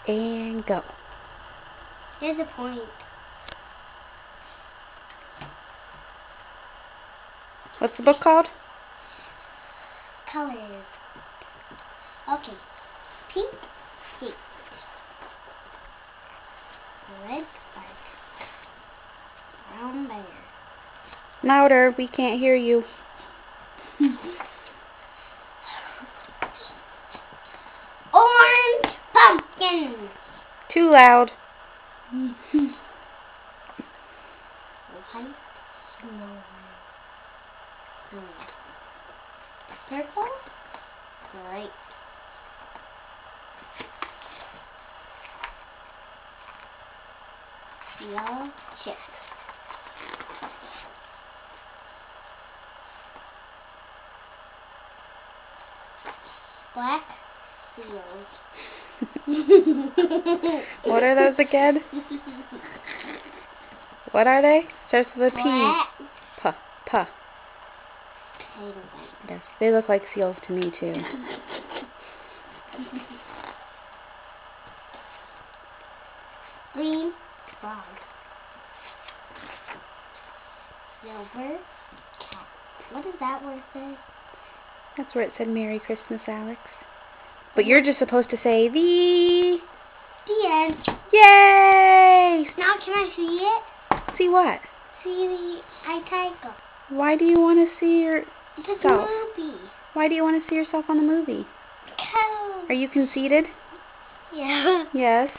And go. Here's a point. What's the book called? Colors. Okay. Pink skate. Red bike. Brown bear. Louder, we can't hear you. Orange pumpkin. Too loud. White snowman. Circle. Great. Yellow chick. Black seals. What are those again? What are they? Starts with a P. Black P. penguin. Yes, they look like seals to me too. Green frog. Silver cat. What does that word say? That's where it said Merry Christmas, Alex. But you're just supposed to say the end. Yay! Now can I see it? See what? See the tiger. Why do you want to see yourself? It's a movie. Why do you want to see yourself on the movie? Because. Are you conceited? Yeah. Yes.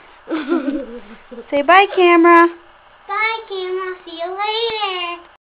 Say bye, camera. Bye, camera. See you later.